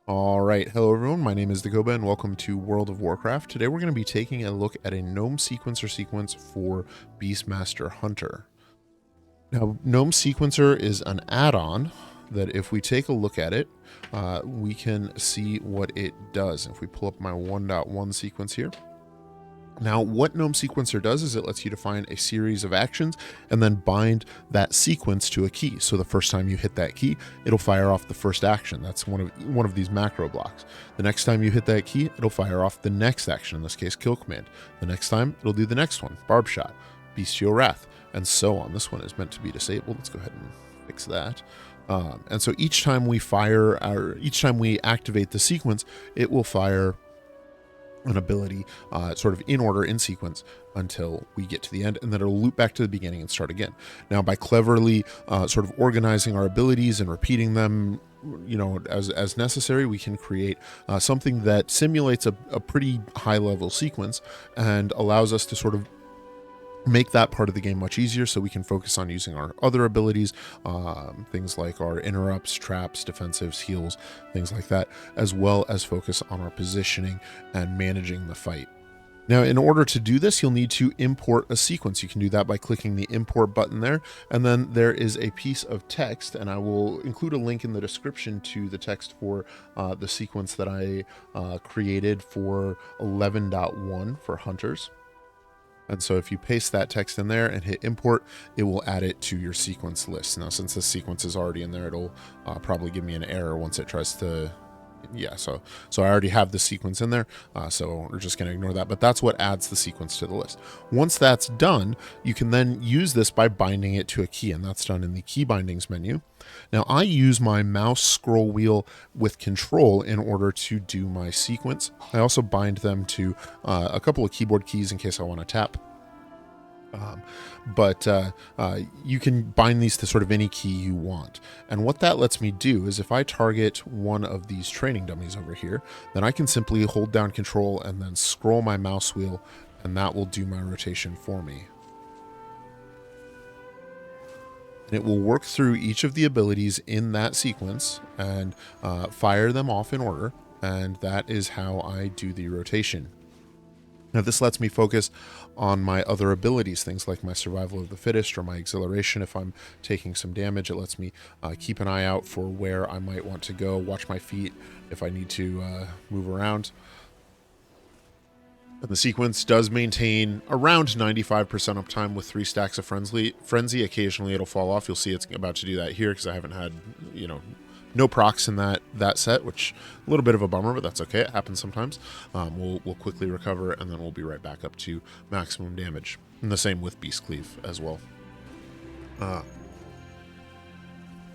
All right, hello everyone. My name is Dakoba, and welcome to World of Warcraft. Today we're going to be taking a look at a gnome sequencer sequence for Beastmaster Hunter. Now, gnome sequencer is an add-on that, if we take a look at it, we can see what it does. If we pull up my 1.1 sequence here. Now, what gnome sequencer does is it lets you define a series of actions and then bind that sequence to a key. So the first time you hit that key, it'll fire off the first action. That's one of these macro blocks. The next time you hit that key, it'll fire off the next action, in this case, kill command. The next time, it'll do the next one, barb shot, bestial wrath, and so on. This one is meant to be disabled. Let's go ahead and fix that. And so each time we activate the sequence, it will fire an ability sort of in order, in sequence, until we get to the end, and then it'll loop back to the beginning and start again. Now, by cleverly sort of organizing our abilities and repeating them, as necessary, we can create something that simulates a pretty high level sequence and allows us to sort of make that part of the game much easier, so we can focus on using our other abilities, things like our interrupts, traps, defensives, heals, things like that, as well as focus on our positioning and managing the fight. Now, in order to do this, you'll need to import a sequence. You can do that by clicking the import button there, and then there is a piece of text, and I will include a link in the description to the text for the sequence that I created for 11.1 for hunters. And so if you paste that text in there and hit import, it will add it to your sequence list. Now, since this sequence is already in there, it'll probably give me an error once it tries to, so I already have the sequence in there, so we're just going to ignore that. But that's what adds the sequence to the list. Once that's done, you can then use this by binding it to a key, and that's done in the key bindings menu. Now, I use my mouse scroll wheel with control in order to do my sequence. I also bind them to a couple of keyboard keys in case I want to tap. You can bind these to sort of any key you want. And what that lets me do is, if I target one of these training dummies over here, then I can simply hold down control and then scroll my mouse wheel, and that will do my rotation for me. And it will work through each of the abilities in that sequence and fire them off in order, and that is how I do the rotation. Now, this lets me focus on my other abilities, things like my survival of the fittest or my exhilaration. If I'm taking some damage, it lets me keep an eye out for where I might want to go, watch my feet if I need to move around. And the sequence does maintain around 95% uptime with 3 stacks of Frenzy. Occasionally it'll fall off. You'll see it's about to do that here because I haven't had, no procs in that set, which a little bit of a bummer, but that's okay. It happens sometimes. We'll quickly recover, and then we'll be right back up to maximum damage. And the same with Beast Cleave as well.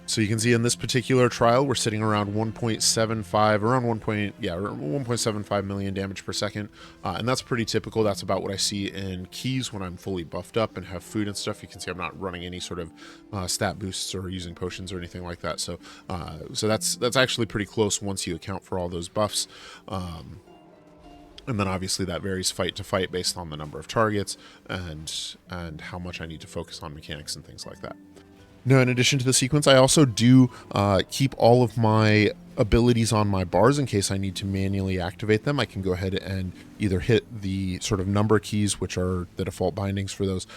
So you can see in this particular trial, we're sitting around 1.75 million damage per second. And that's pretty typical. That's about what I see in keys when I'm fully buffed up and have food and stuff. You can see I'm not running any sort of stat boosts or using potions or anything like that. So that's actually pretty close once you account for all those buffs. And then obviously that varies fight to fight based on the number of targets and how much I need to focus on mechanics and things like that. Now, in addition to the sequence, I also do keep all of my abilities on my bars in case I need to manually activate them. I can go ahead and either hit the sort of number keys, which are the default bindings for those,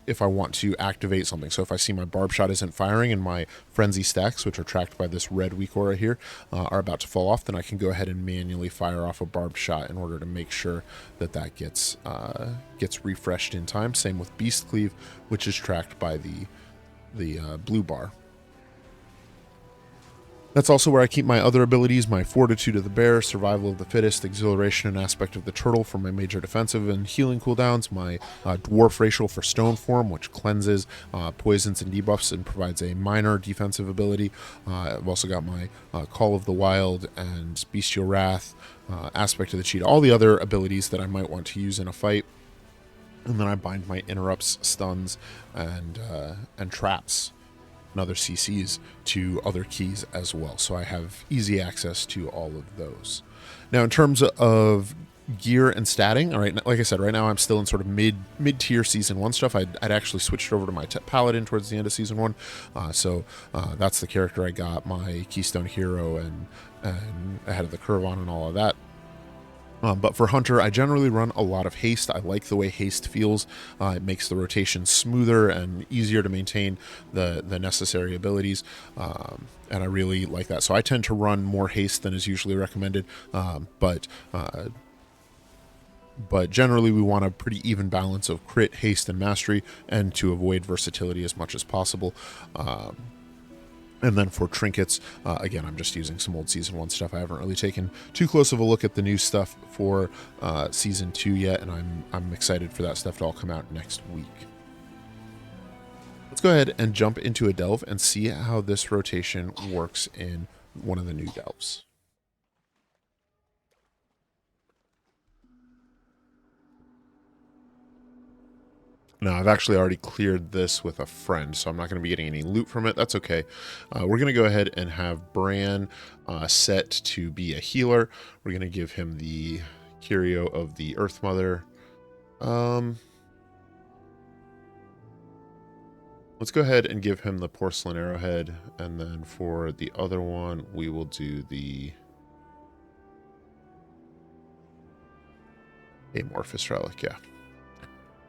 if I want to activate something. So if I see my barb shot isn't firing and my frenzy stacks, which are tracked by this red weak aura here, are about to fall off, then I can go ahead and manually fire off a barb shot in order to make sure that gets refreshed in time. Same with Beast Cleave, which is tracked by the blue bar. That's also where I keep my other abilities, my Fortitude of the Bear, Survival of the Fittest, Exhilaration, and Aspect of the Turtle for my major defensive and healing cooldowns, my Dwarf Racial for Stone Form, which cleanses, poisons, and debuffs and provides a minor defensive ability. I've also got my Call of the Wild and Bestial Wrath, Aspect of the Cheetah, all the other abilities that I might want to use in a fight. And then I bind my interrupts, stuns, and traps and other CCs to other keys as well. So I have easy access to all of those. Now, in terms of gear and statting, all right, like I said, right now I'm still in sort of mid-tier Season 1 stuff. I'd actually switched over to my Paladin towards the end of Season 1. So that's the character I got my Keystone Hero and ahead of the curve on and all of that. But for Hunter, I generally run a lot of haste. I like the way haste feels. It makes the rotation smoother and easier to maintain the necessary abilities, and I really like that. So I tend to run more haste than is usually recommended, but generally we want a pretty even balance of crit, haste, and mastery, and to avoid versatility as much as possible. And then for trinkets, again, I'm just using some old Season 1 stuff. I haven't really taken too close of a look at the new stuff for Season 2 yet, and I'm excited for that stuff to all come out next week. Let's go ahead and jump into a delve and see how this rotation works in one of the new delves. Now, I've actually already cleared this with a friend, so I'm not going to be getting any loot from it. That's okay. We're going to go ahead and have Bran set to be a healer. We're going to give him the Curio of the Earth Mother. Let's go ahead and give him the Porcelain Arrowhead, and then for the other one, we will do the Amorphous Relic, yeah.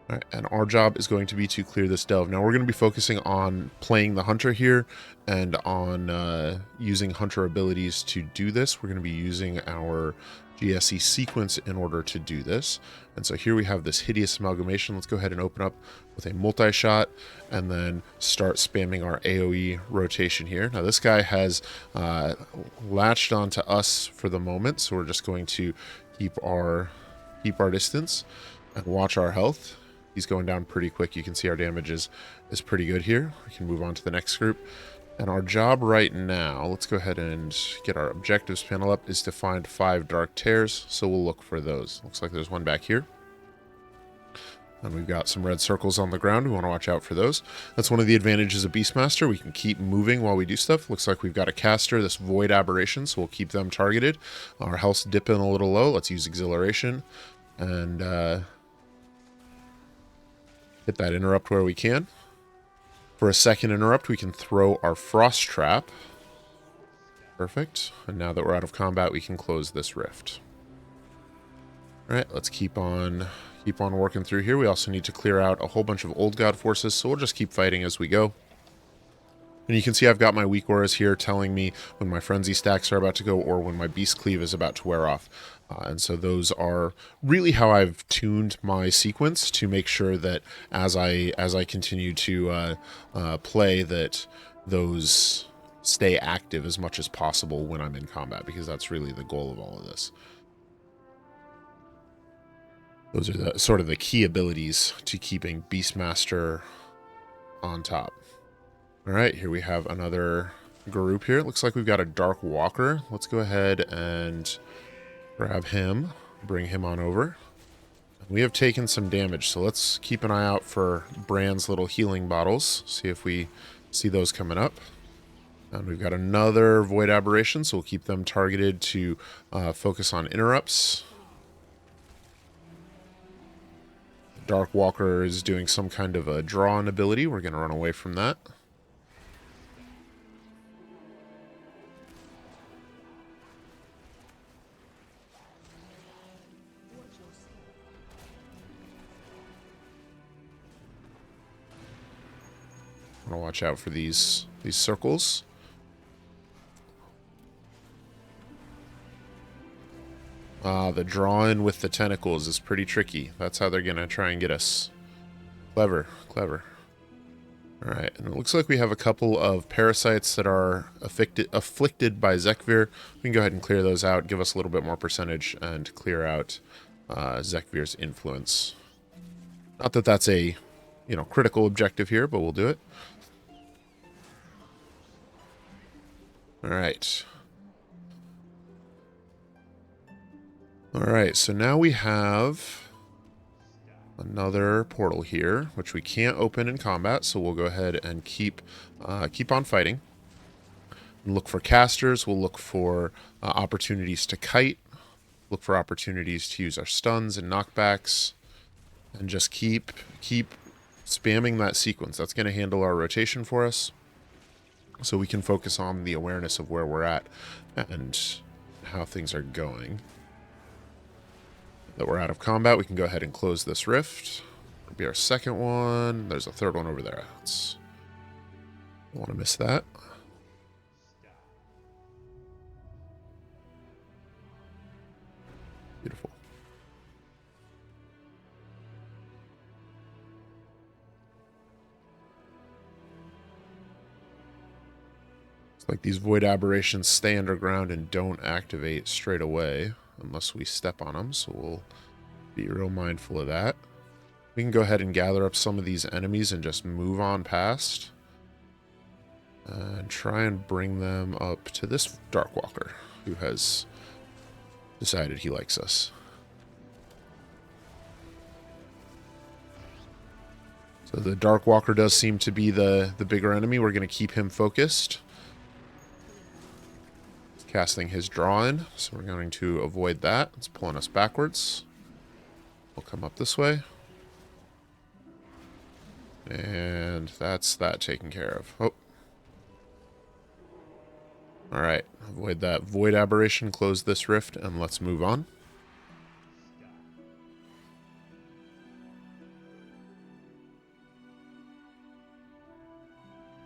All right, and our job is going to be to clear this delve. Now we're going to be focusing on playing the Hunter here and on using Hunter abilities to do this. We're going to be using our AOE Sequence in order to do this. And so here we have this Hideous Amalgamation. Let's go ahead and open up with a multi-shot and then start spamming our AOE rotation here. Now this guy has latched onto us for the moment, so we're just going to keep our distance and watch our health. He's going down pretty quick. You can see our damage is pretty good here. We can move on to the next group. And our job right now, let's go ahead and get our objectives panel up, is to find 5 dark tears. So we'll look for those. Looks like there's one back here. And we've got some red circles on the ground. We want to watch out for those. That's one of the advantages of Beastmaster. We can keep moving while we do stuff. Looks like we've got a caster, this Void Aberration, so we'll keep them targeted. Our health's dipping a little low. Let's use Exhilaration and hit that interrupt where we can. For a second interrupt, we can throw our Frost Trap. Perfect. And now that we're out of combat, we can close this rift. All right, let's keep on working through here. We also need to clear out a whole bunch of Old God forces, so we'll just keep fighting as we go. And you can see I've got my weak auras here telling me when my frenzy stacks are about to go or when my beast cleave is about to wear off. And so those are really how I've tuned my sequence to make sure that as I continue to play, that those stay active as much as possible when I'm in combat, because that's really the goal of all of this. Those are the sort of the key abilities to keeping Beastmaster on top. All right, here we have another group here. It looks like we've got a Dark Walker. Let's go ahead and grab him, bring him on over. We have taken some damage, so let's keep an eye out for Bran's little healing bottles. See if we see those coming up. And we've got another Void Aberration, so we'll keep them targeted to focus on interrupts. Dark Walker is doing some kind of a draw-on ability. We're going to run away from that. I'm gonna watch out for these circles. The draw-in with the tentacles is pretty tricky. That's how they're gonna try and get us. Clever, clever. All right, and it looks like we have a couple of parasites that are afflicted by Zekvir. We can go ahead and clear those out, give us a little bit more percentage, and clear out Zekvir's influence. Not that that's a, critical objective here, but we'll do it. All right. All right, so now we have another portal here, which we can't open in combat, so we'll go ahead and keep on fighting. Look for casters. We'll look for opportunities to kite. Look for opportunities to use our stuns and knockbacks, and just keep spamming that sequence. That's going to handle our rotation for us, so we can focus on the awareness of where we're at and how things are going. That we're out of combat, we can go ahead and close this rift. It'll be our second one. There's a third one over there. Don't want to miss that. Beautiful. It's like these void aberrations stay underground and don't activate straight away unless we step on them, so we'll be real mindful of that. We can go ahead and gather up some of these enemies and just move on past. And try and bring them up to this Darkwalker, who has decided he likes us. So the Darkwalker does seem to be the bigger enemy. We're going to keep him focused. He's casting his draw in, so we're going to avoid that. It's pulling us backwards. We'll come up this way. And that's that taken care of. Oh. Alright, avoid that void aberration, close this rift, and let's move on.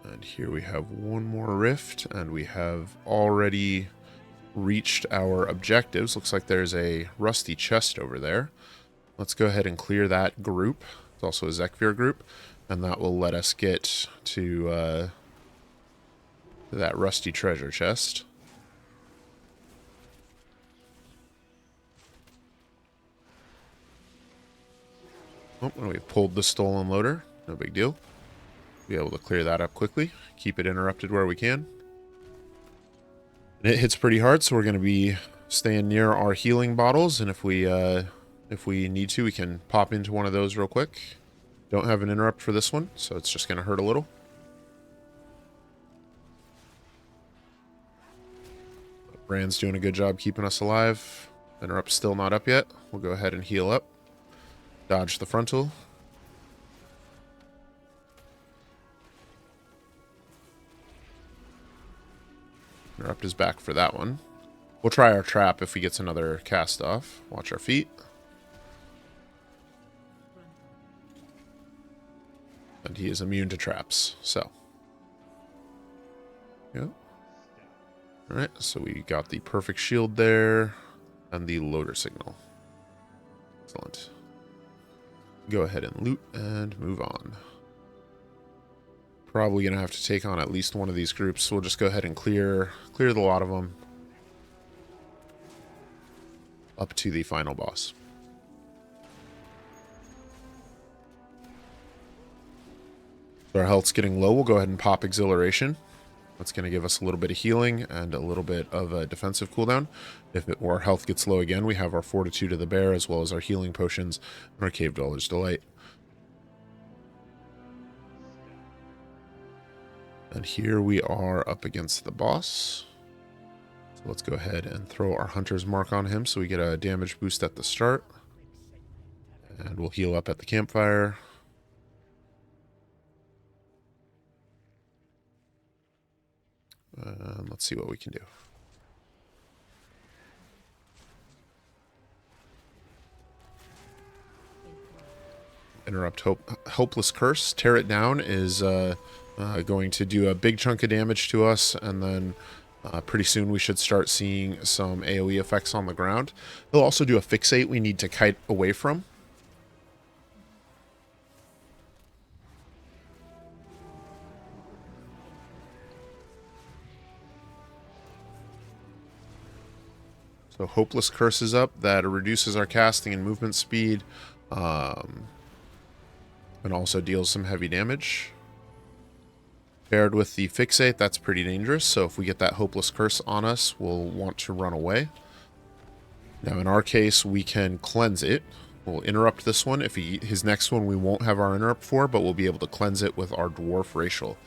And here we have one more rift, and we have already reached our objectives. Looks like there's a rusty chest over there. Let's go ahead and clear that group. It's also a aGjr group, and that will let us get to that rusty treasure chest. Oh, and we've pulled the stolen loader. No big deal. Be able to clear that up quickly. Keep it interrupted where we can. And it hits pretty hard, so we're going to be staying near our healing bottles, and if we need to, we can pop into one of those real quick. Don't have an interrupt for this one, so it's just going to hurt a little. Brand's doing a good job keeping us alive. Interrupt's still not up yet. We'll go ahead and heal up. Dodge the frontal. Interrupt is back for that one. We'll try our trap if he gets another cast off. Watch our feet. And he is immune to traps, so. Yep. Alright, so we got the perfect shield there, and the loader signal. Excellent. Go ahead and loot and move on. Probably going to have to take on at least one of these groups, so we'll just go ahead and clear the lot of them up to the final boss. So our health's getting low. We'll go ahead and pop Exhilaration. That's going to give us a little bit of healing and a little bit of a defensive cooldown. If our health gets low again, we have our Fortitude of the Bear, as well as our healing potions and our Cave Dweller's Delight. And here we are up against the boss. So let's go ahead and throw our Hunter's Mark on him so we get a damage boost at the start. And we'll heal up at the campfire. Let's see what we can do. Interrupt Hopeless Curse. Tear it down is going to do a big chunk of damage to us, and then pretty soon we should start seeing some AoE effects on the ground. He'll also do a Fixate we need to kite away from. So Hopeless Curse is up. That reduces our casting and movement speed, and also deals some heavy damage. Paired with the Fixate, that's pretty dangerous, so if we get that Hopeless Curse on us, we'll want to run away. Now in our case, we can cleanse it. We'll interrupt this one. If his next one we won't have our interrupt for, but we'll be able to cleanse it with our Dwarf Racial.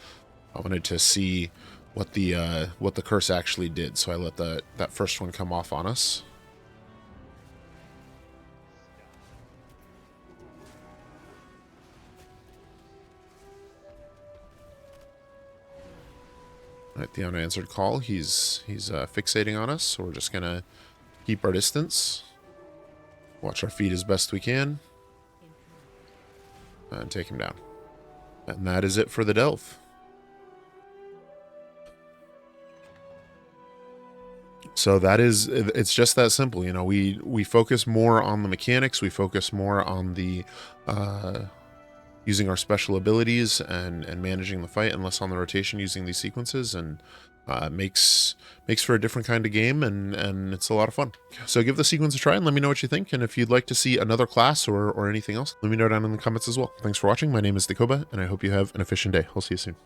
I wanted to see what the curse actually did, so I let that first one come off on us. Alright, the unanswered call. He's fixating on us, so we're just gonna keep our distance. Watch our feet as best we can. And take him down. And that is it for the delve. So that is, it's just that simple. You know, we focus more on the mechanics. We focus more on the using our special abilities and managing the fight, and less on the rotation using these sequences, and makes for a different kind of game, and it's a lot of fun. So give the sequence a try and let me know what you think. And if you'd like to see another class or anything else, let me know down in the comments as well. Thanks for watching. My name is Koba, and I hope you have an efficient day. I'll see you soon.